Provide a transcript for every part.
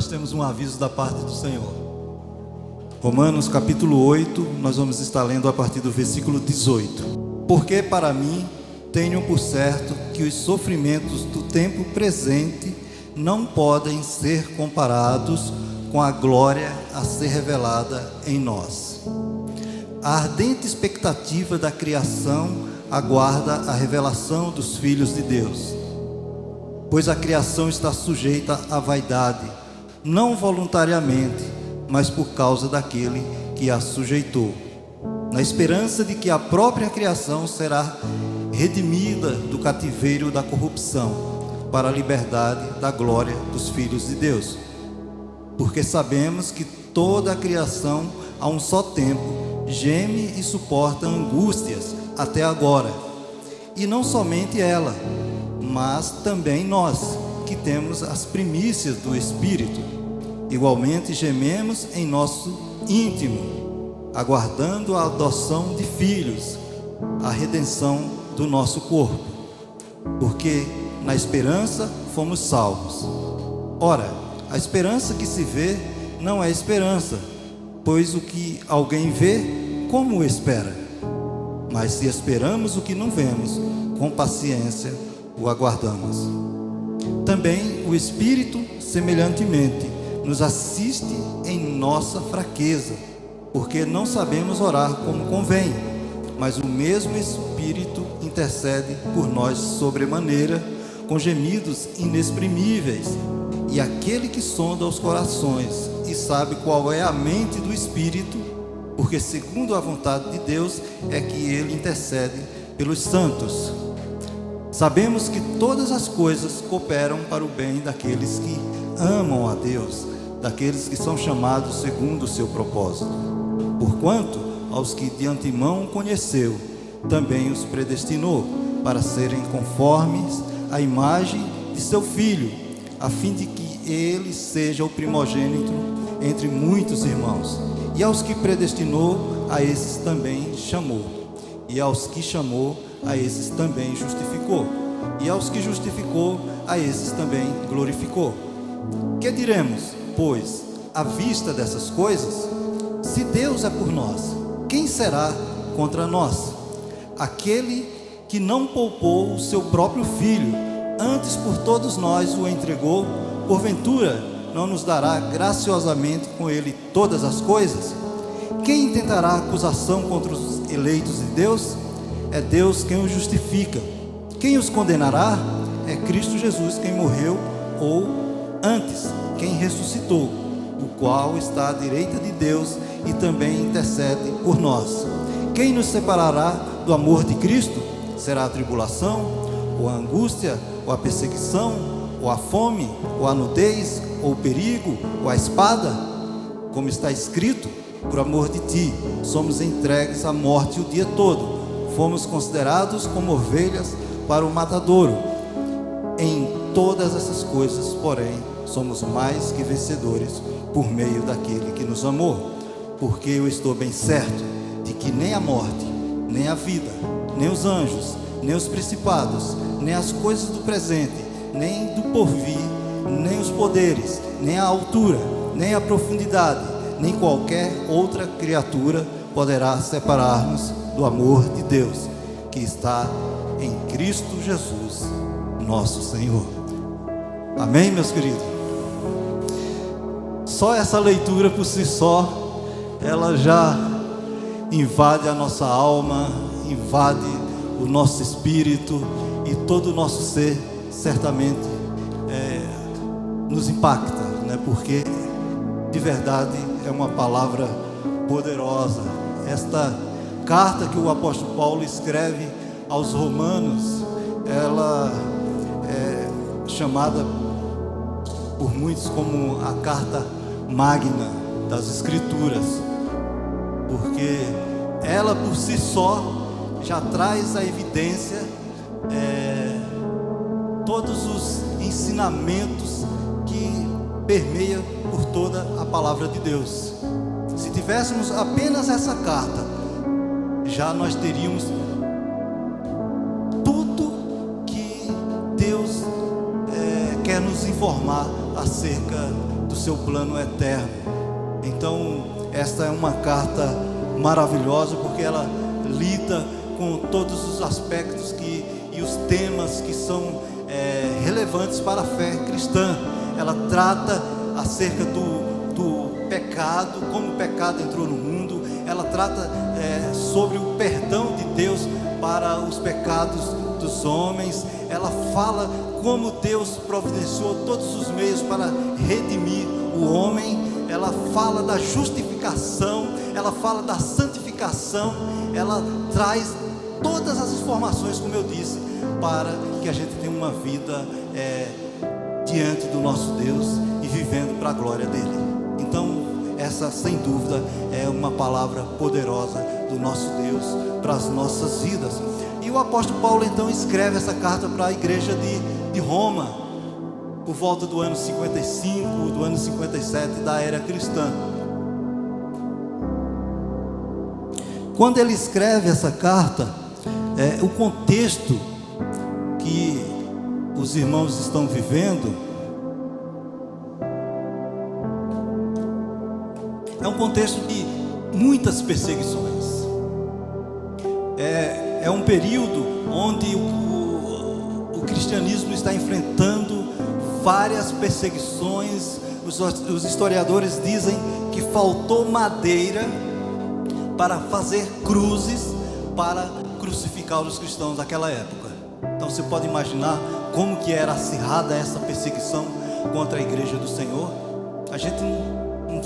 nós temos um aviso da parte do Senhor. Romanos capítulo 8, nós vamos estar lendo a partir do versículo 18. Porque para mim tenho por certo que os sofrimentos do tempo presente não podem ser comparados com a glória a ser revelada em nós. A ardente expectativa da criação aguarda a revelação dos filhos de Deus, pois a criação está sujeita à vaidade, não voluntariamente, mas por causa daquele que a sujeitou, na esperança de que a própria criação será redimida do cativeiro da corrupção, para a liberdade da glória dos filhos de Deus. Porque sabemos que toda a criação, a um só tempo, geme e suporta angústias até agora. E não somente ela, mas também nós, que temos as primícias do Espírito. Igualmente gememos em nosso íntimo, aguardando a adoção de filhos, a redenção do nosso corpo. Porque na esperança fomos salvos. Ora, a esperança que se vê não é esperança, pois o que alguém vê, como o espera? Mas se esperamos o que não vemos, com paciência o aguardamos. Também o Espírito, semelhantemente, nos assiste em nossa fraqueza, porque não sabemos orar como convém, mas o mesmo Espírito intercede por nós sobremaneira, com gemidos inexprimíveis. E aquele que sonda os corações e sabe qual é a mente do Espírito, porque segundo a vontade de Deus é que ele intercede pelos santos. Sabemos que todas as coisas cooperam para o bem daqueles que amam a Deus, daqueles que são chamados segundo o seu propósito. Porquanto aos que de antemão conheceu, também os predestinou para serem conformes à imagem de seu Filho, a fim de que ele seja o primogênito entre muitos irmãos. E aos que predestinou, a esses também chamou. E aos que chamou, a esses também justificou. E aos que justificou, a esses também glorificou. Que diremos, pois, à vista dessas coisas? Se Deus é por nós, quem será contra nós? Aquele que não poupou o seu próprio Filho, antes por todos nós o entregou, porventura não nos dará graciosamente com ele todas as coisas? Quem intentará acusação contra os eleitos de Deus? É Deus quem os justifica. Quem os condenará? É Cristo Jesus quem morreu, ou antes, quem ressuscitou, o qual está à direita de Deus e também intercede por nós. Quem nos separará do amor de Cristo? Será a tribulação, ou a angústia, ou a perseguição, ou a fome, ou a nudez, ou o perigo, ou a espada? Como está escrito, por amor de ti, somos entregues à morte o dia todo. Fomos considerados como ovelhas para o matadouro. Em todas essas coisas, porém, somos mais que vencedores por meio daquele que nos amou. Porque eu estou bem certo de que nem a morte, nem a vida, nem os anjos, nem os principados, nem as coisas do presente, nem do porvir, nem os poderes, nem a altura, nem a profundidade, nem qualquer outra criatura poderá separar-nos do amor de Deus, que está em Cristo Jesus, nosso Senhor. Amém, meus queridos? Só essa leitura por si só, ela já invade a nossa alma, invade o nosso espírito e todo o nosso ser, certamente nos impacta, né? Porque de verdade é uma palavra poderosa. Esta carta que o apóstolo Paulo escreve aos romanos, ela é chamada por muitos como a carta magna das escrituras, porque ela por si só já traz a evidência todos os ensinamentos que permeiam por toda a palavra de Deus. Se tivéssemos apenas essa carta, já nós teríamos tudo que Deus quer nos informar acerca do seu plano eterno. Então, esta é uma carta maravilhosa, porque ela lida com todos os aspectos e os temas que são relevantes para a fé cristã. Ela trata acerca do pecado, como o pecado entrou no mundo. Ela trata sobre o perdão de Deus para os pecados dos homens. Ela fala como Deus providenciou todos os meios para redimir o homem. Ela fala da justificação, ela fala da santificação. Ela traz todas as informações, como eu disse, para que a gente tenha uma vida diante do nosso Deus e vivendo para a glória dele. Então, essa sem dúvida é uma palavra poderosa do nosso Deus para as nossas vidas. E o apóstolo Paulo então escreve essa carta para a igreja de Roma, por volta do ano 55, do ano 57 da era cristã. Quando ele escreve essa carta, o contexto que os irmãos estão vivendo é um contexto de muitas perseguições. É um período onde o cristianismo está enfrentando várias perseguições. Os historiadores dizem que faltou madeira para fazer cruzes para crucificar os cristãos naquela época. Então você pode imaginar como que era acirrada essa perseguição contra a igreja do Senhor. A gente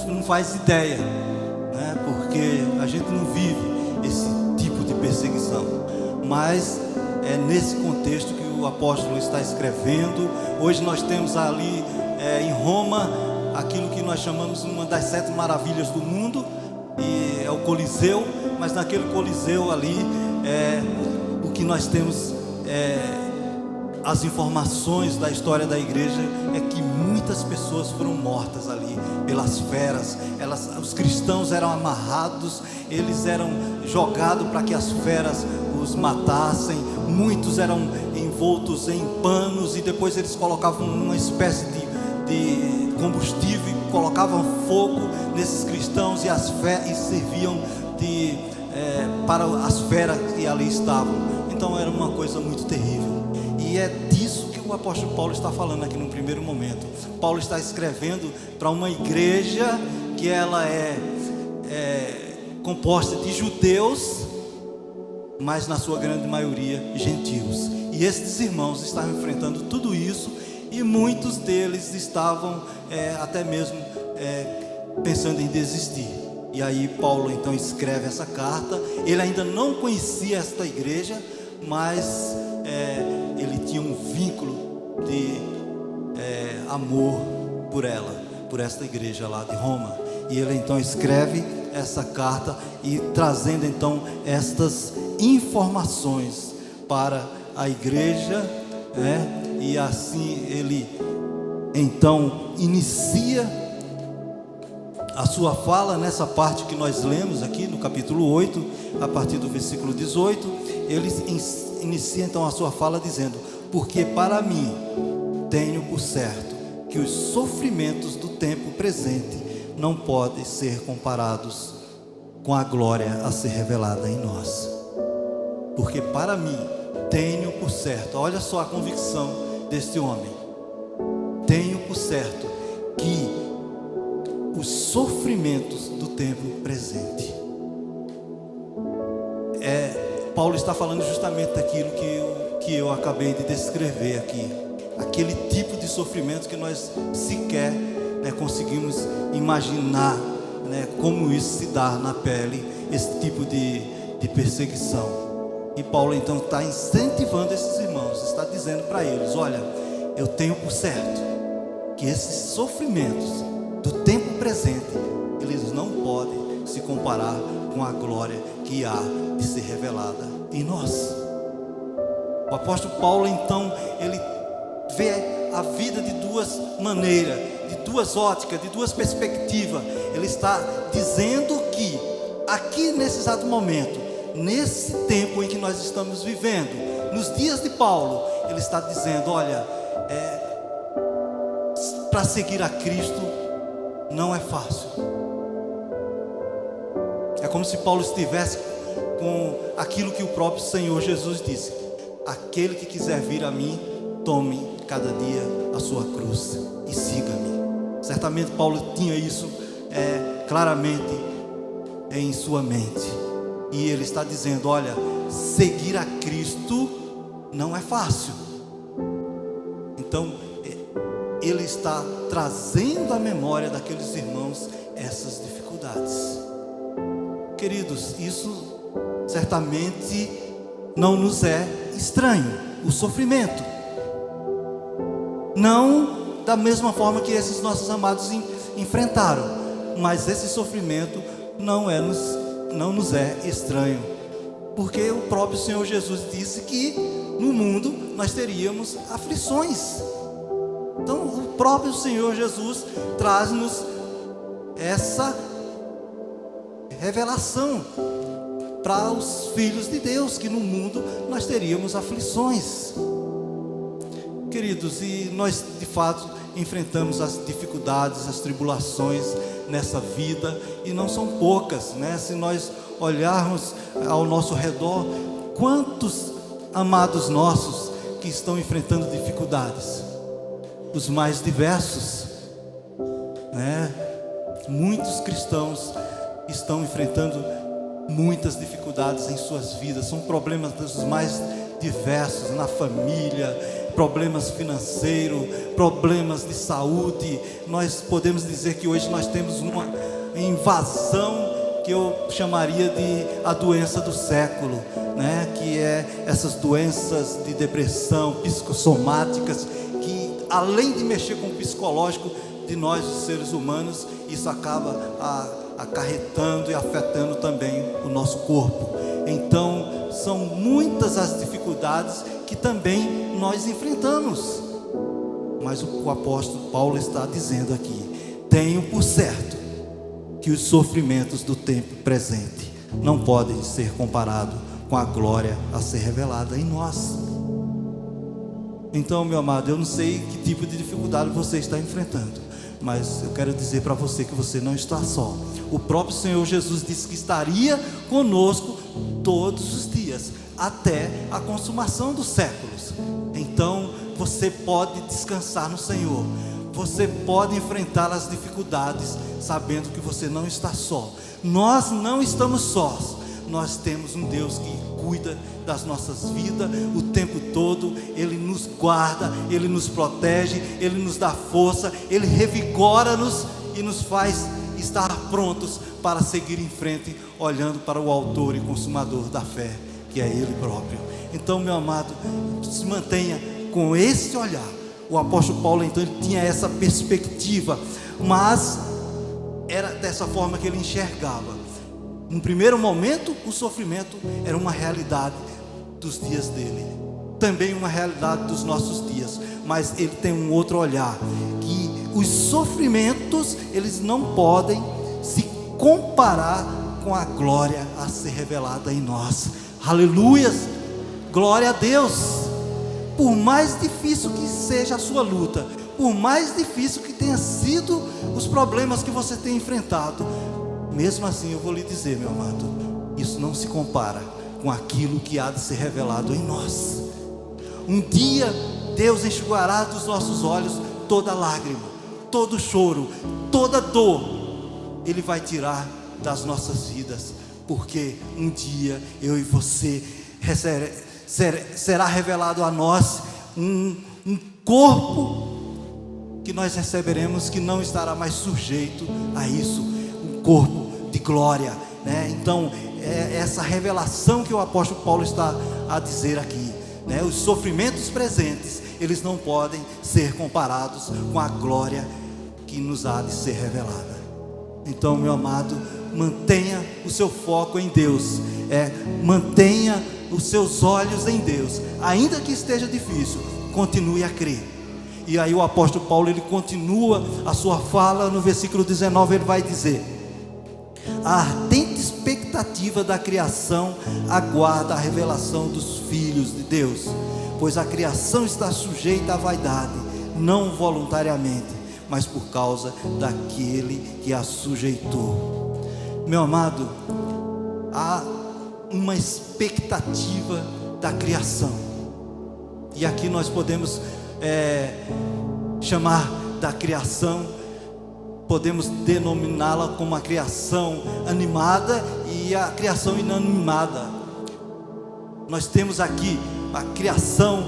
não faz ideia, né? Porque a gente não vive esse tipo de perseguição. Mas é nesse contexto que o apóstolo está escrevendo. Hoje nós temos ali em Roma aquilo que nós chamamos uma das 7 maravilhas do mundo, e é o Coliseu. Mas naquele Coliseu ali, o que nós temos as informações da história da igreja é que muitas pessoas foram mortas ali pelas feras. Os cristãos eram amarrados, eles eram jogados para que as feras os matassem. Muitos eram envoltos em panos e depois eles colocavam uma espécie de combustível e colocavam fogo nesses cristãos e serviam para as feras que ali estavam. Então era uma coisa muito terrível. E é disso que o apóstolo Paulo está falando aqui no primeiro momento. Paulo está escrevendo para uma igreja que ela é composta de judeus, mas na sua grande maioria gentios. E esses irmãos estavam enfrentando tudo isso, e muitos deles estavam até mesmo pensando em desistir. E aí Paulo então escreve essa carta. Ele ainda não conhecia esta igreja, mas ele tinha um vínculo de amor por ela, por esta igreja lá de Roma. E ele então escreve essa carta e trazendo então estas informações para a igreja, e assim ele então inicia a sua fala nessa parte que nós lemos aqui no capítulo 8, a partir do versículo 18. Ele inicia então a sua fala dizendo: porque para mim tenho por certo que os sofrimentos do tempo presente não podem ser comparados com a glória a ser revelada em nós. Porque para mim tenho por certo, olha só a convicção deste homem, tenho por certo que os sofrimentos do tempo presente. Paulo está falando justamente daquilo que eu acabei de descrever aqui. Aquele tipo de sofrimento que nós sequer conseguimos imaginar, como isso se dá na pele, esse tipo de perseguição. E Paulo então está incentivando esses irmãos, está dizendo para eles: olha, eu tenho por certo que esses sofrimentos do tempo presente, eles não podem se comparar com a glória que há de ser revelada em nós. O apóstolo Paulo então, ele vê a vida de duas maneiras, de duas óticas, de duas perspectivas. Ele está dizendo que aqui nesse exato momento, nesse tempo em que nós estamos vivendo, nos dias de Paulo, ele está dizendo: olha, para seguir a Cristo não é fácil. É como se Paulo estivesse com aquilo que o próprio Senhor Jesus disse: aquele que quiser vir a mim, tome cada dia a sua cruz e siga-me. Certamente Paulo tinha isso claramente em sua mente. E ele está dizendo: olha, seguir a Cristo não é fácil. Então ele está trazendo à memória daqueles irmãos essas dificuldades. Queridos, isso certamente não nos é estranho, o sofrimento. Não da mesma forma que esses nossos amados enfrentaram, mas esse sofrimento não nos é estranho, porque o próprio Senhor Jesus disse que no mundo nós teríamos aflições. Então o próprio Senhor Jesus traz-nos essa revelação para os filhos de Deus, que no mundo nós teríamos aflições. Queridos, e nós de fato enfrentamos as dificuldades, as tribulações nessa vida, e não são poucas, né? Se nós olharmos ao nosso redor, quantos amados nossos que estão enfrentando dificuldades, os mais diversos, né? Muitos cristãos estão enfrentando muitas dificuldades em suas vidas. São problemas dos mais diversos, na família, problemas financeiros, problemas de saúde. Nós podemos dizer que hoje nós temos uma invasão que eu chamaria de a doença do século, né? Que é essas doenças de depressão, psicossomáticas, que além de mexer com o psicológico de nós, os seres humanos, isso acaba acarretando e afetando também o nosso corpo. Então são muitas as dificuldades que também nós enfrentamos, mas o apóstolo Paulo está dizendo aqui: tenho por certo que os sofrimentos do tempo presente não podem ser comparados com a glória a ser revelada em nós. Então, meu amado, eu não sei que tipo de dificuldade você está enfrentando, mas eu quero dizer para você que você não está só. O próprio Senhor Jesus disse que estaria conosco todos os dias, até a consumação dos séculos. Então você pode descansar no Senhor, você pode enfrentar as dificuldades, sabendo que você não está só. Nós não estamos sós, nós temos um Deus que cuida das nossas vidas o tempo todo. Ele nos guarda, Ele nos protege, Ele nos dá força, Ele revigora-nos e nos faz estar prontos para seguir em frente, olhando para o autor e consumador da fé, que é Ele próprio. Então, meu amado, se mantenha com esse olhar. O apóstolo Paulo, então, ele tinha essa perspectiva, mas era dessa forma que ele enxergava. No primeiro momento, o sofrimento era uma realidade dos dias dele, também uma realidade dos nossos dias, mas ele tem um outro olhar, que os sofrimentos, eles não podem se comparar com a glória a ser revelada em nós. Aleluias, glória a Deus. Por mais difícil que seja a sua luta, por mais difícil que tenha sido os problemas que você tem enfrentado, mesmo assim eu vou lhe dizer, meu amado, isso não se compara com aquilo que há de ser revelado em nós. Um dia Deus enxugará dos nossos olhos toda lágrima, todo choro, toda dor. Ele vai tirar das nossas vidas, porque um dia eu e você será revelado a nós um corpo que nós receberemos, que não estará mais sujeito a isso, um corpo de glória, né? Então é essa revelação que o apóstolo Paulo está a dizer aqui, né? Os sofrimentos presentes, eles não podem ser comparados com a glória que nos há de ser revelada. Então, meu amado, mantenha o seu foco em Deus, mantenha os seus olhos em Deus, ainda que esteja difícil, continue a crer. E aí o apóstolo Paulo, ele continua a sua fala no versículo 19, ele vai dizer: a ardente expectativa da criação aguarda a revelação dos filhos de Deus, pois a criação está sujeita à vaidade, não voluntariamente, mas por causa daquele que a sujeitou. Meu amado, há uma expectativa da criação, e aqui nós podemos chamar da criação, podemos denominá-la como a criação animada e a criação inanimada. Nós temos aqui a criação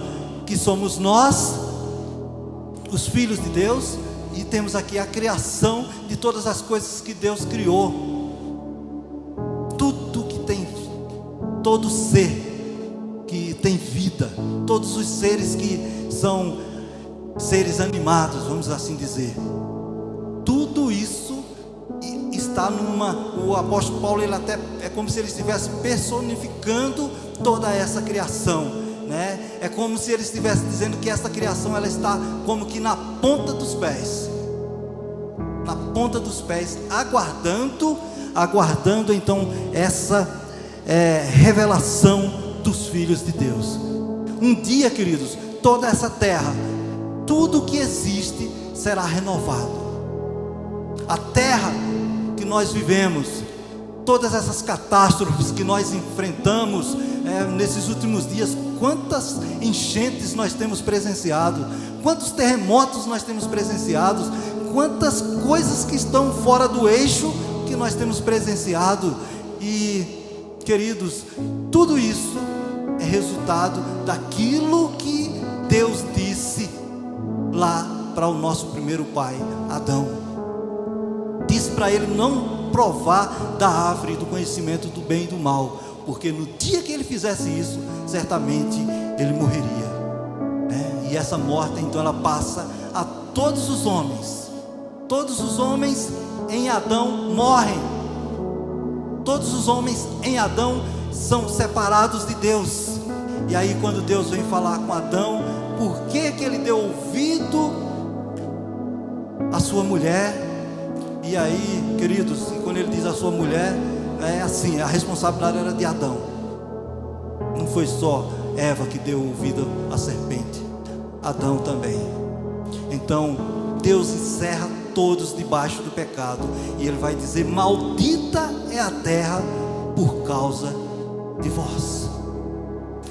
que somos nós, os filhos de Deus, e temos aqui a criação de todas as coisas que Deus criou. Tudo que tem, todo ser que tem vida, todos os seres que são seres animados, vamos assim dizer, tudo isso está o apóstolo Paulo, ele até é como se ele estivesse personificando toda essa criação, né? É como se ele estivesse dizendo que essa criação, ela está como que na ponta dos pés, aguardando então essa revelação dos filhos de Deus. Um dia, queridos, toda essa terra, tudo que existe será renovado. A terra que nós vivemos, todas essas catástrofes que nós enfrentamos nesses últimos dias, quantas enchentes nós temos presenciado, quantos terremotos nós temos presenciado, quantas coisas que estão fora do eixo que nós temos presenciado. E, queridos, tudo isso é resultado daquilo que Deus disse lá para o nosso primeiro pai, Adão. Disse para ele não provar da árvore do conhecimento do bem e do mal, porque no dia que ele fizesse isso, certamente ele morreria, né? E essa morte então ela passa a todos os homens. Todos os homens em Adão morrem. Todos os homens em Adão são separados de Deus. E aí quando Deus vem falar com Adão, por que ele deu ouvido à sua mulher? E aí, queridos, quando ele diz a sua mulher, é assim, a responsabilidade era de Adão. Não foi só Eva que deu ouvido à serpente, Adão também. Então Deus encerra todos debaixo do pecado, e ele vai dizer: maldita é a terra por causa de vós.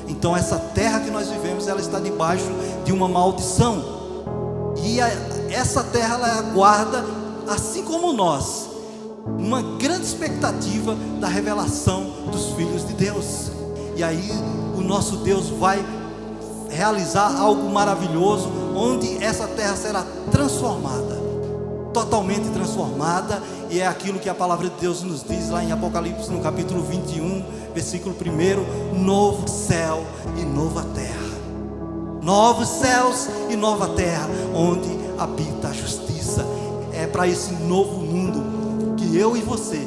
Então essa terra que nós vivemos, ela está debaixo de uma maldição, e essa terra ela aguarda, assim como nós, uma grande expectativa da revelação dos filhos de Deus. E aí o nosso Deus vai realizar algo maravilhoso, onde essa terra será transformada, totalmente transformada. E é aquilo que a palavra de Deus nos diz lá em Apocalipse, no capítulo 21, versículo 1: novo céu e nova terra, novos céus e nova terra, onde habita a justiça. É para esse novo mundo que eu e você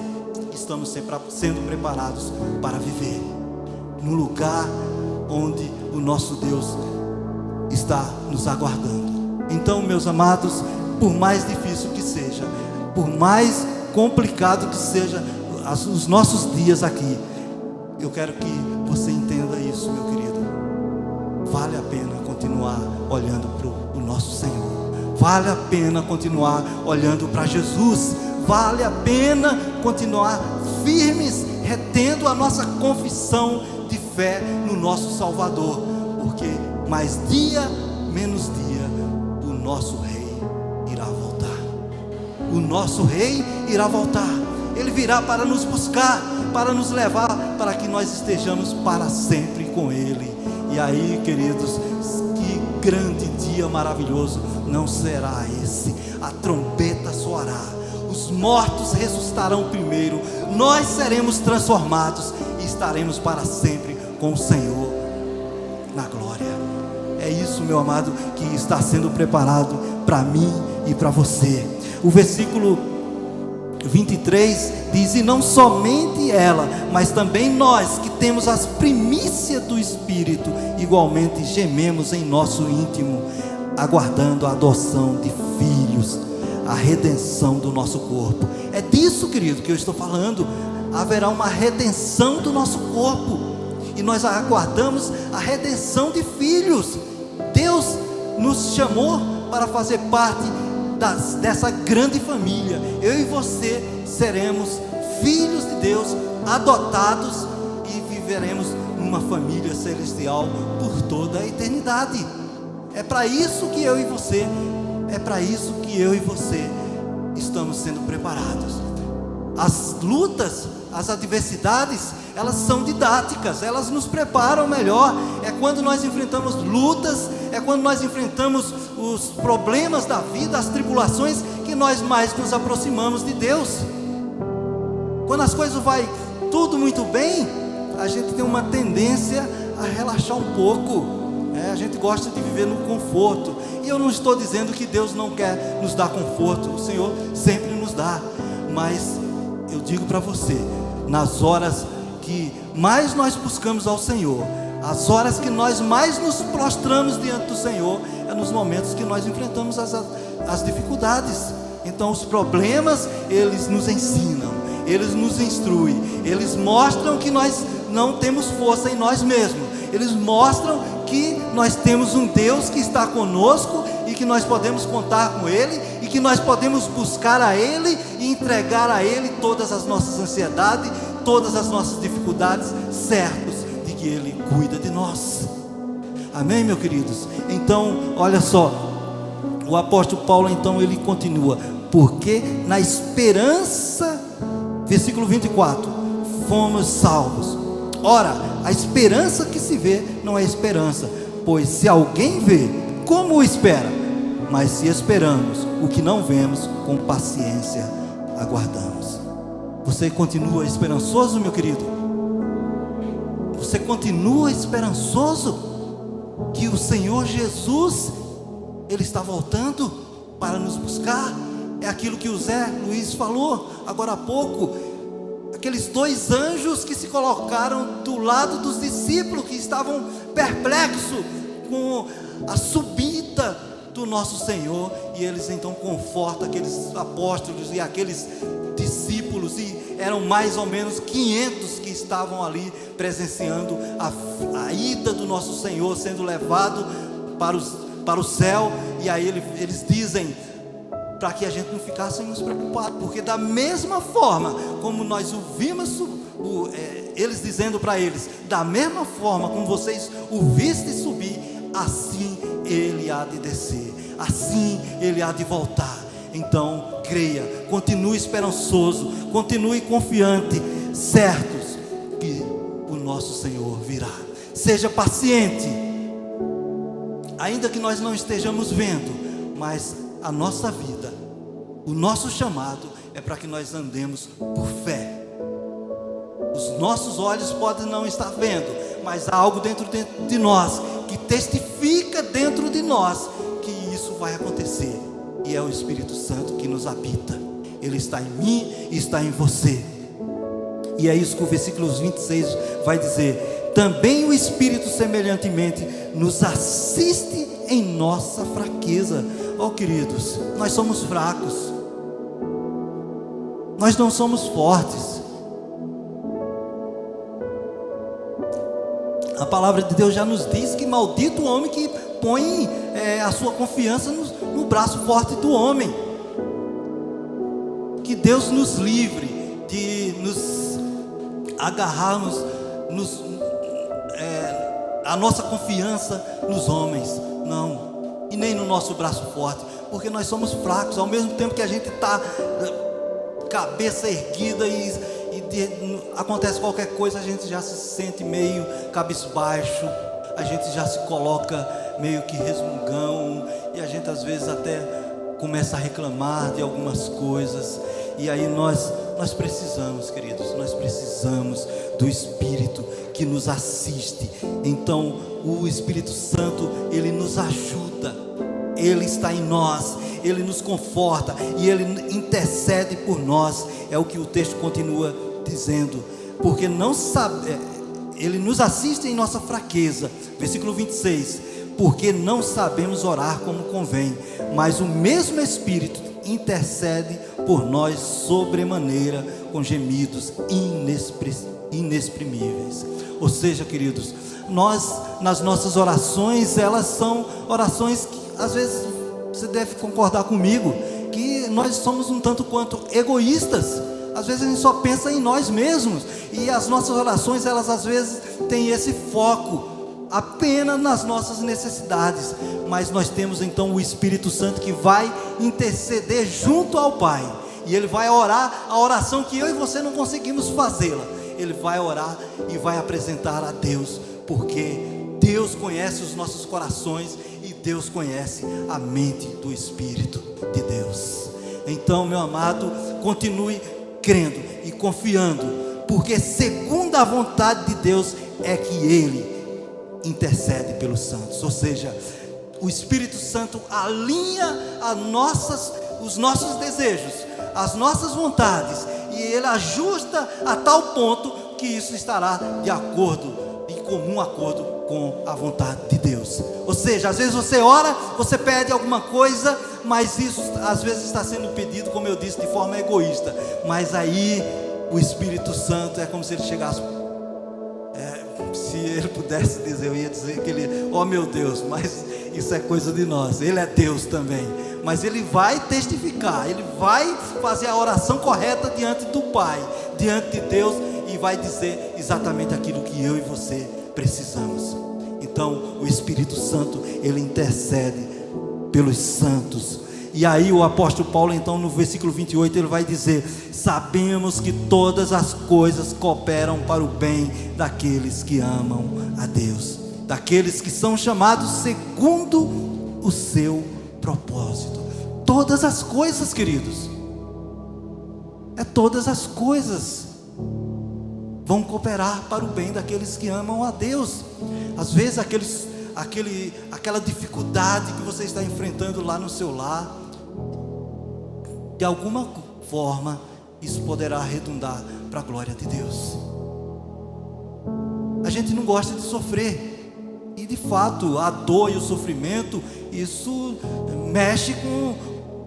estamos sempre sendo preparados para viver, no lugar onde o nosso Deus está nos aguardando. Então, meus amados, por mais difícil que seja, por mais complicado que seja os nossos dias aqui, eu quero que você entenda isso, meu querido. Vale a pena continuar olhando para o nosso Senhor. Vale a pena continuar olhando para Jesus. Vale a pena continuar firmes, retendo a nossa confissão de fé no nosso Salvador, porque mais dia, menos dia, o nosso Rei irá voltar. O nosso Rei irá voltar. Ele virá para nos buscar, para nos levar, para que nós estejamos para sempre com Ele. E aí, queridos, que grande dia maravilhoso não será esse? A trombeta soará, os mortos ressuscitarão primeiro, nós seremos transformados e estaremos para sempre com o Senhor na glória. É isso, meu amado, que está sendo preparado para mim e para você. O versículo 23 diz: e não somente ela, mas também nós, que temos as primícias do Espírito, igualmente gememos em nosso íntimo, aguardando a adoção de filhos, a redenção do nosso corpo. É disso, querido, que eu estou falando. Haverá uma redenção do nosso corpo, e nós aguardamos a redenção de filhos. Deus nos chamou para fazer parte dessa grande família. Eu e você seremos filhos de Deus, adotados, e viveremos numa família celestial por toda a eternidade. É para isso que eu e você, estamos sendo preparados. As lutas, as adversidades, elas são didáticas, elas nos preparam melhor. É quando nós enfrentamos lutas, é quando nós enfrentamos os problemas da vida, as tribulações, que nós mais nos aproximamos de Deus. Quando as coisas vai tudo muito bem, a gente tem uma tendência a relaxar um pouco. A gente gosta de viver no conforto. E eu não estou dizendo que Deus não quer nos dar conforto. O Senhor sempre nos dá. Mas eu digo para você, nas horas que mais nós buscamos ao Senhor, as horas que nós mais nos prostramos diante do Senhor, é nos momentos que nós enfrentamos as dificuldades. Então os problemas, eles nos ensinam, eles nos instruem, eles mostram que nós não temos força em nós mesmos. Eles mostram que nós temos um Deus que está conosco e que nós podemos contar com Ele, e que nós podemos buscar a Ele e entregar a Ele todas as nossas ansiedades, todas as nossas dificuldades, certos de que Ele cuida de nós. Amém, meus queridos? Então, olha só, o apóstolo Paulo então ele continua: porque na esperança, versículo 24, fomos salvos. Ora, a esperança que se vê não é esperança, pois se alguém vê, como o espera? Mas se esperamos o que não vemos, com paciência aguardamos. Você continua esperançoso, meu querido? Você continua esperançoso que o Senhor Jesus, Ele está voltando para nos buscar? É aquilo que o Zé Luiz falou agora há pouco. Aqueles dois anjos que se colocaram do lado dos discípulos, que estavam perplexos com a subida do nosso Senhor, e eles então confortam aqueles apóstolos e aqueles discípulos, e eram mais ou menos 500 que estavam ali presenciando a ida do nosso Senhor sendo levado para o céu. E aí eles dizem, para que a gente não ficasse preocupado, porque da mesma forma como nós ouvimos eles dizendo para eles, da mesma forma como vocês o viste subir, assim ele há de descer, assim ele há de voltar. Então creia, continue esperançoso, continue confiante, certos que o nosso Senhor virá. Seja paciente, ainda que nós não estejamos vendo, mas a nossa vida, o nosso chamado é para que nós andemos por fé. Os nossos olhos podem não estar vendo, mas há algo dentro de nós que testifica dentro de nós que isso vai acontecer, e é o Espírito Santo que nos habita. Ele está em mim e está em você. E é isso que o versículo 26 vai dizer: também o Espírito semelhantemente nos assiste em nossa fraqueza. Oh, queridos, nós somos fracos, nós não somos fortes. A palavra de Deus já nos diz que maldito o homem que põe a sua confiança no braço forte do homem. Que Deus nos livre de nos agarrarmos a nossa confiança nos homens, não, e nem no nosso braço forte, porque nós somos fracos. Ao mesmo tempo que a gente está cabeça erguida acontece qualquer coisa, a gente já se sente meio cabisbaixo, a gente já se coloca meio que resmungão, e a gente às vezes até começa a reclamar de algumas coisas. E aí nós precisamos, queridos, nós precisamos do Espírito que nos assiste. Então o Espírito Santo, ele nos ajuda, ele está em nós, ele nos conforta e ele intercede por nós. É o que o texto continua dizendo, porque não sabe, ele nos assiste em nossa fraqueza. Versículo 26, porque não sabemos orar como convém, mas o mesmo Espírito intercede por nós sobremaneira com gemidos inexprimíveis. Ou seja, queridos, nós nas nossas orações, elas são orações que às vezes você deve concordar comigo, nós somos um tanto quanto egoístas. Às vezes a gente só pensa em nós mesmos, e as nossas orações, elas às vezes têm esse foco apenas nas nossas necessidades. Mas nós temos então o Espírito Santo que vai interceder junto ao Pai, e Ele vai orar a oração que eu e você não conseguimos fazê-la. Ele vai orar e vai apresentar a Deus, porque Deus conhece os nossos corações e Deus conhece a mente do Espírito de Deus. Então, meu amado, continue crendo e confiando, porque segundo a vontade de Deus é que Ele intercede pelos santos. Ou seja, o Espírito Santo alinha os nossos desejos, as nossas vontades, e Ele ajusta a tal ponto que isso estará de acordo, em comum acordo com a vontade de Deus. Ou seja, às vezes você ora, você pede alguma coisa, mas isso às vezes está sendo pedido, como eu disse, de forma egoísta. Mas aí o Espírito Santo é como se ele chegasse, se ele pudesse dizer, eu ia dizer que ele, oh meu Deus, mas isso é coisa de nós, ele é Deus também, mas ele vai testificar, ele vai fazer a oração correta diante do Pai, diante de Deus, e vai dizer exatamente aquilo que eu e você precisamos. Então o Espírito Santo, ele intercede pelos santos. E aí o apóstolo Paulo, então, no versículo 28, ele vai dizer: sabemos que todas as coisas cooperam para o bem daqueles que amam a Deus, daqueles que são chamados segundo o seu propósito. Todas as coisas, queridos, todas as coisas vão cooperar para o bem daqueles que amam a Deus. Às vezes aquela dificuldade que você está enfrentando lá no seu lar, de alguma forma isso poderá redundar para a glória de Deus. A gente não gosta de sofrer, e de fato a dor e o sofrimento, isso mexe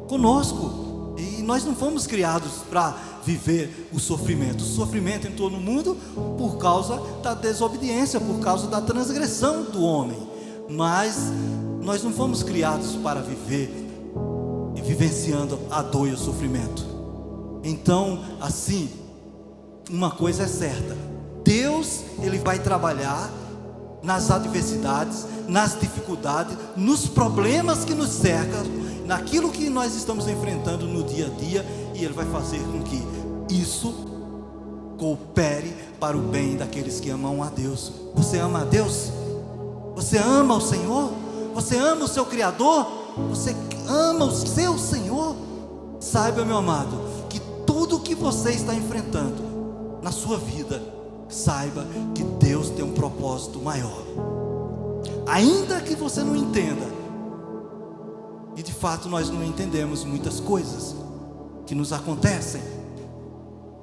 conosco, e nós não fomos criados para viver o sofrimento. O sofrimento entrou no mundo por causa da desobediência, por causa da transgressão do homem, mas nós não fomos criados para viver vivenciando a dor e o sofrimento. Então, assim, uma coisa é certa: Deus, ele vai trabalhar nas adversidades, nas dificuldades, nos problemas que nos cercam, naquilo que nós estamos enfrentando no dia a dia, e Ele vai fazer com que isso coopere para o bem daqueles que amam a Deus. Você ama a Deus? Você ama o Senhor? Você ama o seu Criador? Você ama o seu Senhor? Saiba, meu amado, que tudo que você está enfrentando na sua vida, saiba que Deus tem um propósito maior. Ainda que você não entenda, e de fato nós não entendemos muitas coisas que nos acontecem,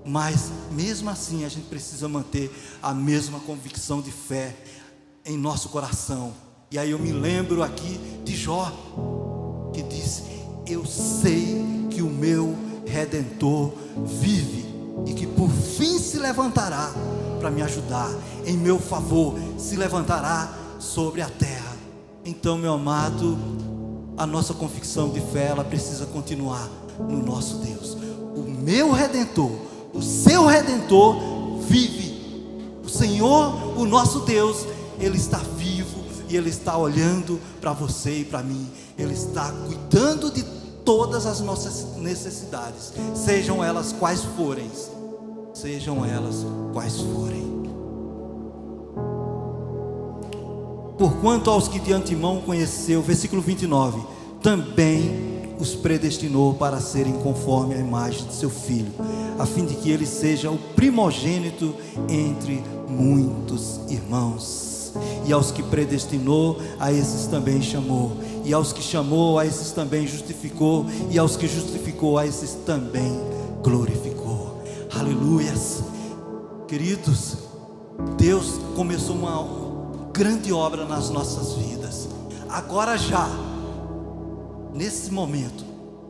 mas mesmo assim a gente precisa manter a mesma convicção de fé em nosso coração. E aí eu me lembro aqui de Jó, que disse: eu sei que o meu Redentor vive, e que por fim se levantará para me ajudar, em meu favor se levantará sobre a terra. Então, meu amado, a nossa convicção de fé, ela precisa continuar no nosso Deus. O meu Redentor, o seu Redentor vive. O Senhor, o nosso Deus, Ele está vivo, e Ele está olhando para você e para mim. Ele está cuidando de todas as nossas necessidades, sejam elas quais forem. Sejam elas quais forem. Porquanto aos que de antemão conheceu, versículo 29, também os predestinou para serem conforme a imagem de seu Filho, a fim de que ele seja o primogênito entre muitos irmãos. E aos que predestinou, a esses também chamou. E aos que chamou, a esses também justificou. E aos que justificou, a esses também glorificou. Aleluias. Queridos, Deus começou uma grande obra nas nossas vidas. Agora já, nesse momento,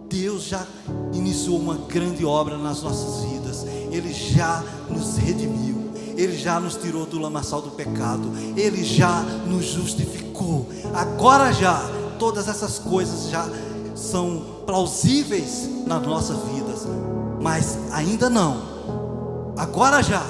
Deus já iniciou uma grande obra nas nossas vidas. Ele já nos redimiu, Ele já nos tirou do lamaçal do pecado, Ele já nos justificou. Agora já, todas essas coisas já são plausíveis nas nossas vidas, mas ainda não. Agora já,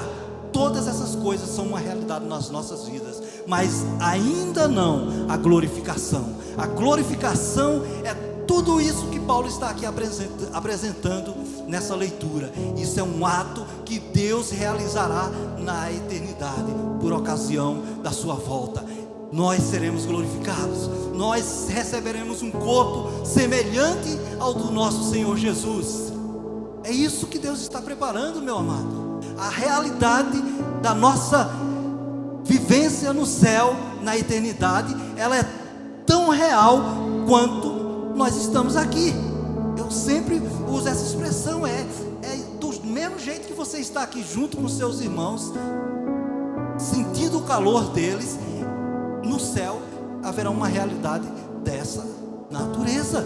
todas essas coisas são uma realidade nas nossas vidas, mas ainda não a glorificação. A glorificação é tudo isso que Paulo está aqui apresentando nessa leitura. Isso é um ato que Deus realizará na eternidade, por ocasião da sua volta. Nós seremos glorificados, nós receberemos um corpo semelhante ao do nosso Senhor Jesus. É isso que Deus está preparando, meu amado. A realidade da nossa vivência no céu, na eternidade, ela é tão real quanto nós estamos aqui. Eu sempre uso essa expressão, é do mesmo jeito que você está aqui junto com seus irmãos, sentindo o calor deles, no céu haverá uma realidade dessa natureza.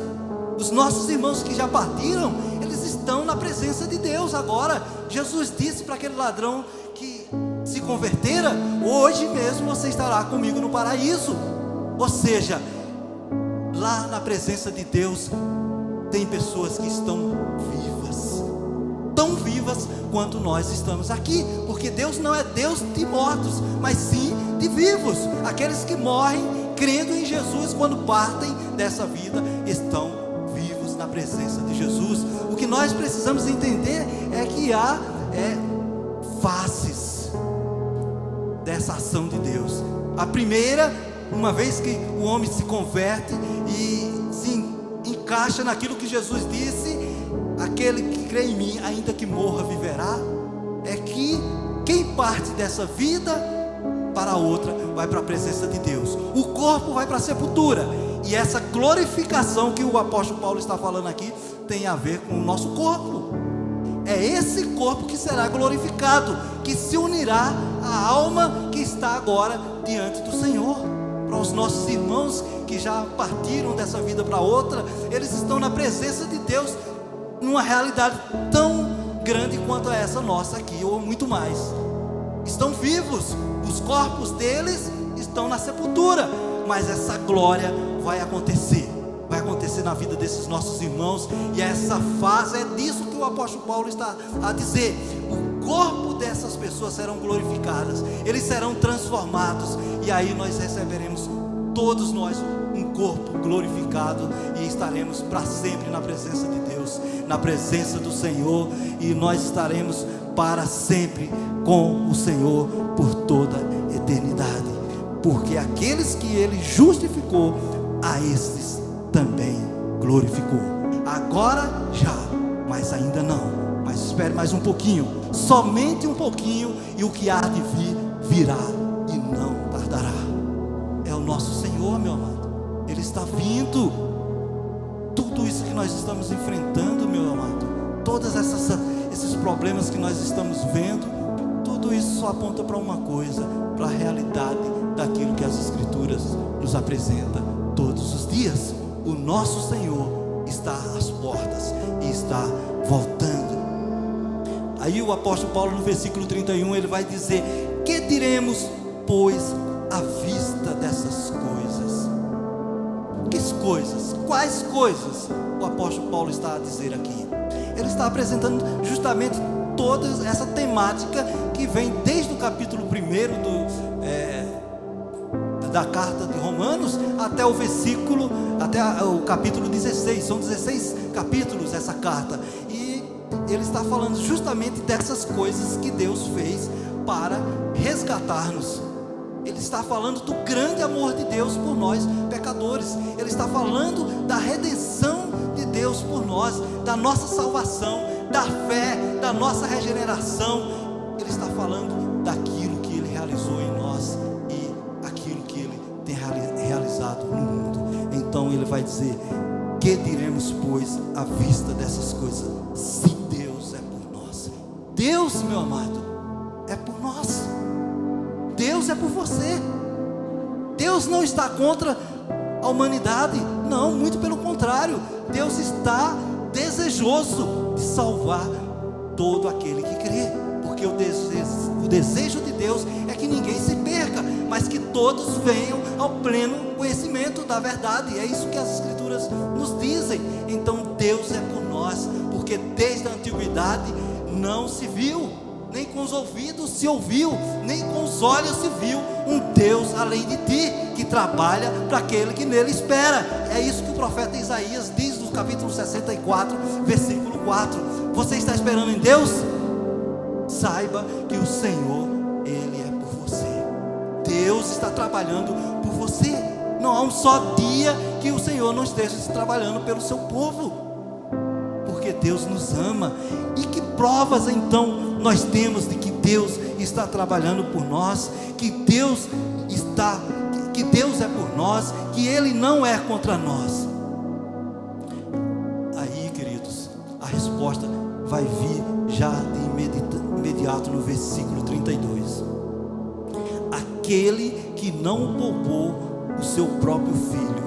Os nossos irmãos que já partiram, eles estão na presença de Deus agora. Jesus disse para aquele ladrão que se convertera: hoje mesmo você estará comigo no paraíso. Ou seja, lá na presença de Deus tem pessoas que estão vivas, tão vivas quanto nós estamos aqui, porque Deus não é Deus de mortos, mas sim de vivos. Aqueles que morrem crendo em Jesus, quando partem dessa vida, estão vivos na presença de Jesus. O que nós precisamos entender é que há faces dessa ação de Deus. A primeira, uma vez que o homem se converte e se encaixa naquilo que Jesus disse: aquele que crê em mim, ainda que morra, viverá. É que quem parte dessa vida para a outra vai para a presença de Deus. O corpo vai para a sepultura. E essa glorificação que o apóstolo Paulo está falando aqui tem a ver com o nosso corpo. É esse corpo que será glorificado, que se unirá à alma que está agora diante do Senhor. Para os nossos irmãos que já partiram dessa vida para outra, eles estão na presença de Deus, numa realidade tão grande quanto essa nossa aqui, ou muito mais. Estão vivos, os corpos deles estão na sepultura, mas essa glória vai acontecer na vida desses nossos irmãos. E essa fase, é disso que o apóstolo Paulo está a dizer: o corpo dessas pessoas serão glorificadas, eles serão transformados, e aí nós receberemos, todos nós, um corpo glorificado, e estaremos para sempre na presença de Deus, na presença do Senhor, e nós estaremos para sempre com o Senhor por toda a eternidade, porque aqueles que Ele justificou, a estes também glorificou. Agora já, mas ainda não. Mas espere mais um pouquinho, somente um pouquinho, e o que há de vir, virá e não tardará. É o nosso Senhor, meu amado. Ele está vindo. Tudo isso que nós estamos enfrentando, meu amado, todos esses problemas que nós estamos vendo, tudo isso só aponta para uma coisa, para a realidade daquilo que as Escrituras nos apresentam todos os dias. O nosso Senhor está às portas e está voltando. Aí o apóstolo Paulo, no versículo 31, ele vai dizer: que diremos, pois, à vista dessas coisas? Que coisas? Quais coisas o apóstolo Paulo está a dizer aqui? Ele está apresentando justamente toda essa temática que vem desde o capítulo 1 da carta de Romanos até o capítulo 16. São 16 capítulos essa carta, e ele está falando justamente dessas coisas que Deus fez para resgatar-nos. Ele está falando do grande amor de Deus por nós pecadores. Ele está falando da redenção de Deus por nós, da nossa salvação, da fé, da nossa regeneração. Ele está falando daquilo que Ele realizou em nós e aquilo que Ele tem realizado no mundo. Então Ele vai dizer: que diremos, pois, à vista dessas coisas? Se Deus é por nós. Deus, meu amado, é por nós. Deus é por você. Deus não está contra a humanidade, não, muito pelo contrário. Deus está desejoso de salvar todo aquele que crê, porque o desejo de Deus é que ninguém se perca, mas que todos venham ao pleno conhecimento da verdade. É isso que as Escrituras Escrituras nos dizem. Então Deus é por nós, porque desde a antiguidade não se viu, nem com os ouvidos se ouviu, nem com os olhos se viu um Deus além de ti, que trabalha para aquele que nele espera. É isso que o profeta Isaías diz no capítulo 64, versículo 4. Você está esperando em Deus? Saiba que o Senhor, Ele é por você. Deus está trabalhando por você. Não há um só dia que o Senhor não esteja trabalhando pelo seu povo, porque Deus nos ama. E que provas então nós temos de que Deus está trabalhando por nós, que Deus é por nós, que Ele não é contra nós? Aí, queridos, a resposta vai vir já de imediato no versículo 32. Aquele que não poupou o seu próprio filho,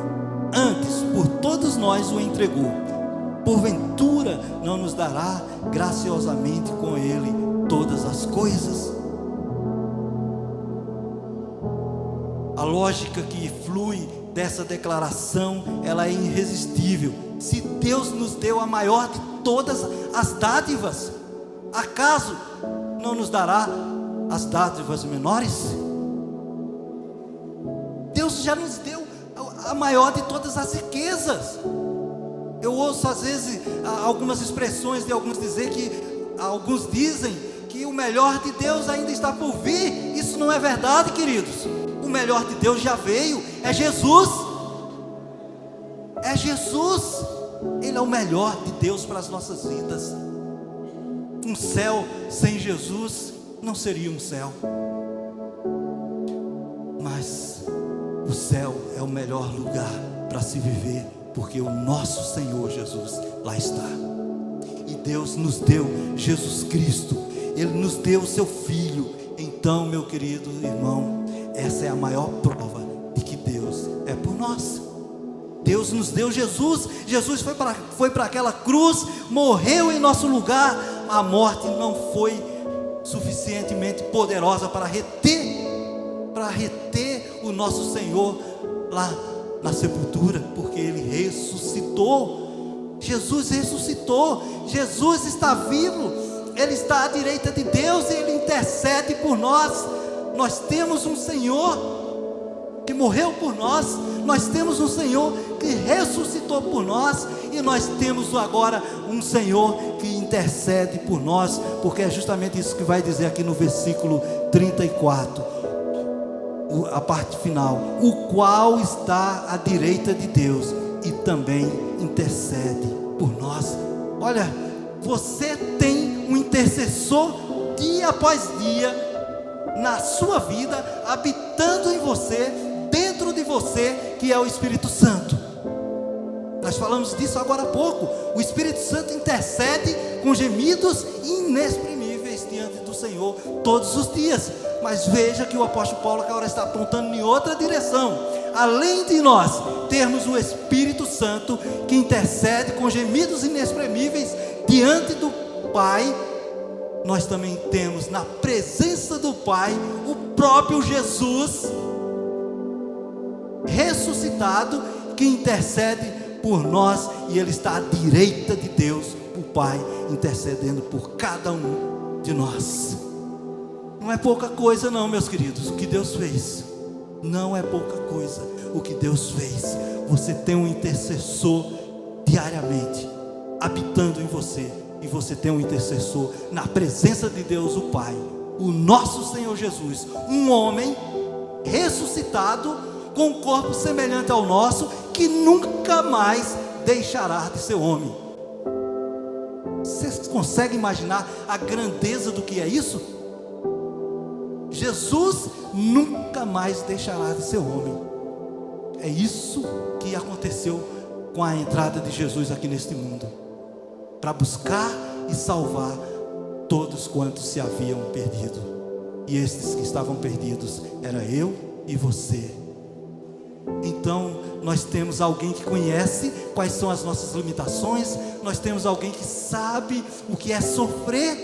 antes por todos nós o entregou, porventura não nos dará graciosamente com ele todas as coisas? A lógica que flui dessa declaração, ela é irresistível. Se Deus nos deu a maior de todas as dádivas, acaso não nos dará as dádivas menores? Deus já nos deu a maior de todas as riquezas. Eu ouço às vezes algumas expressões de alguns dizer que, alguns dizem que o melhor de Deus ainda está por vir. Isso não é verdade, queridos. O melhor de Deus já veio, é Jesus. É Jesus. Ele é o melhor de Deus para as nossas vidas. Um céu sem Jesus não seria um céu, mas o céu é o melhor lugar para se viver, porque o nosso Senhor Jesus lá está. E Deus nos deu Jesus Cristo, Ele nos deu o seu Filho. Então, meu querido irmão, essa é a maior prova de que Deus é por nós. Deus nos deu Jesus. Jesus foi para aquela cruz, morreu em nosso lugar. A morte não foi suficientemente poderosa para reter o nosso Senhor lá na sepultura, porque Ele ressuscitou. Jesus ressuscitou. Jesus está vivo. Ele está à direita de Deus e Ele intercede por nós. Nós temos um Senhor que morreu por nós, nós temos um Senhor que ressuscitou por nós, e nós temos agora um Senhor que intercede por nós, porque é justamente isso que vai dizer aqui no versículo 34, a parte final: o qual está à direita de Deus e também intercede por nós. Olha, você tem um intercessor dia após dia na sua vida, habitando em você, dentro de você, que é o Espírito Santo. Nós falamos disso agora há pouco. O Espírito Santo intercede com gemidos inexprimíveis diante do Senhor todos os dias. Mas veja que o apóstolo Paulo agora está apontando em outra direção. Além de nós termos o Espírito Santo que intercede com gemidos inexprimíveis diante do Pai, nós também temos na presença do Pai o próprio Jesus ressuscitado, que intercede por nós, e Ele está à direita de Deus, o Pai, intercedendo por cada um de nós. Não é pouca coisa não, meus queridos, o que Deus fez. Não é pouca coisa o que Deus fez. Você tem um intercessor diariamente habitando em você, e você tem um intercessor na presença de Deus o Pai, o nosso Senhor Jesus, um homem ressuscitado com um corpo semelhante ao nosso, que nunca mais deixará de ser homem. Vocês conseguem imaginar a grandeza do que é isso? Jesus nunca mais deixará de ser homem. É isso que aconteceu com a entrada de Jesus aqui neste mundo, para buscar e salvar todos quantos se haviam perdido. E estes que estavam perdidos era eu e você. Então nós temos alguém que conhece quais são as nossas limitações. Nós temos alguém que sabe o que é sofrer.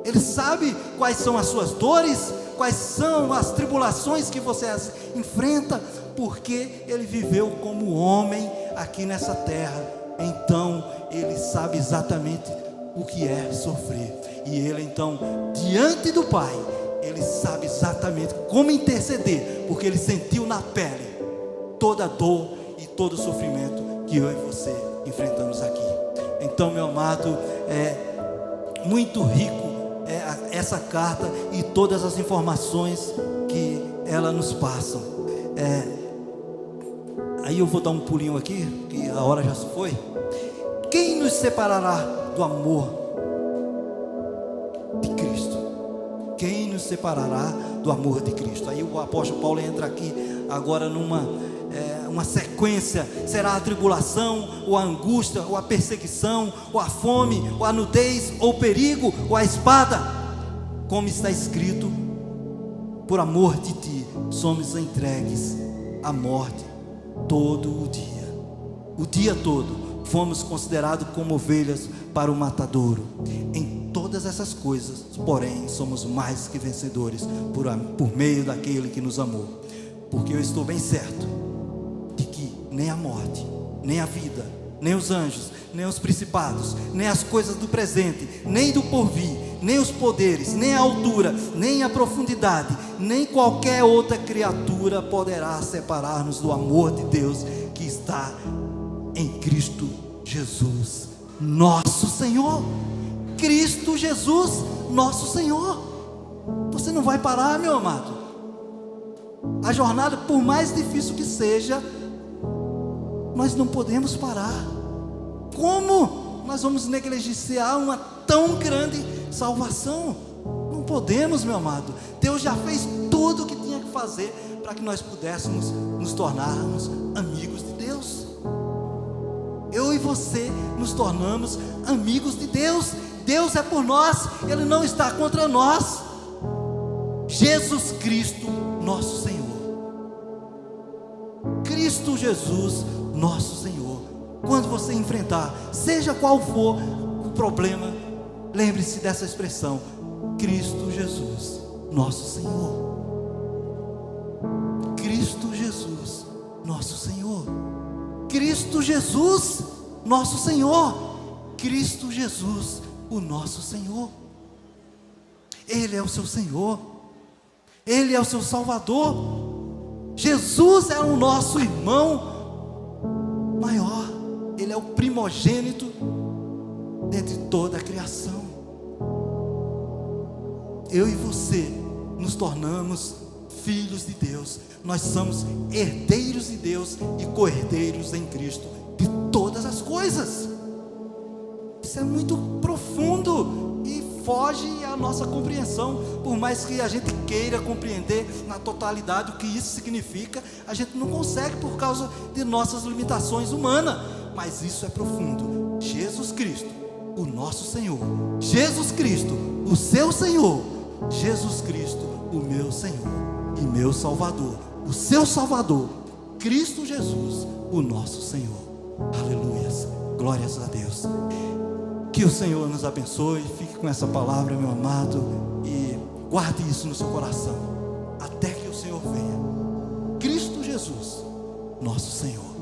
Ele sabe quais são as suas dores, quais são as tribulações que você enfrenta, porque Ele viveu como homem, aqui nessa terra, então Ele sabe exatamente o que é sofrer. E Ele então, diante do Pai, Ele sabe exatamente como interceder, porque Ele sentiu na pele toda a dor e todo o sofrimento que eu e você enfrentamos aqui. Então, meu amado, é muito rico essa carta e todas as informações que ela nos passa. Aí eu vou dar um pulinho aqui, que a hora já se foi. Quem nos separará do amor de Cristo? Quem nos separará do amor de Cristo? Aí o apóstolo Paulo entra aqui agora uma sequência. Será a tribulação, ou a angústia, ou a perseguição, ou a fome, ou a nudez, ou o perigo, ou a espada? Como está escrito: por amor de ti somos entregues à morte todo o dia todo fomos considerados como ovelhas para o matadouro. Em todas essas coisas, porém, somos mais que vencedores por meio daquele que nos amou. Porque eu estou bem certo de que nem a morte, nem a vida, nem os anjos, nem os principados, nem as coisas do presente, nem do porvir, nem os poderes, nem a altura, nem a profundidade, nem qualquer outra criatura poderá separar-nos do amor de Deus que está em Cristo Jesus, nosso Senhor. Cristo Jesus, nosso Senhor. Você não vai parar, meu amado. A jornada, por mais difícil que seja, nós não podemos parar. Como nós vamos negligenciar uma tão grande salvação? Não podemos, meu amado. Deus já fez tudo o que tinha que fazer para que nós pudéssemos nos tornarmos amigos de Deus. Eu e você nos tornamos amigos de Deus. Deus é por nós, Ele não está contra nós. Jesus Cristo, nosso Senhor. Cristo Jesus, nosso Senhor. Quando você enfrentar, seja qual for o problema, lembre-se dessa expressão: Cristo Jesus, nosso Senhor. Cristo Jesus, nosso Senhor. Cristo Jesus, nosso Senhor. Cristo Jesus, o nosso Senhor. Ele é o seu Senhor. Ele é o seu Salvador. Jesus é o nosso irmão maior. Ele é o primogênito dentre toda a criação. Eu e você nos tornamos filhos de Deus. Nós somos herdeiros de Deus e co-herdeiros em Cristo de todas as coisas. Isso é muito profundo e foge à nossa compreensão. Por mais que a gente queira compreender na totalidade o que isso significa, a gente não consegue por causa de nossas limitações humanas. Mas isso é profundo. Jesus Cristo, o nosso Senhor. Jesus Cristo, o seu Senhor. Jesus Cristo, o meu Senhor e meu Salvador, o seu Salvador, Cristo Jesus, o nosso Senhor. Aleluias, glórias a Deus. Que o Senhor nos abençoe. Fique com essa palavra, meu amado, e guarde isso no seu coração até que o Senhor venha. Cristo Jesus, nosso Senhor.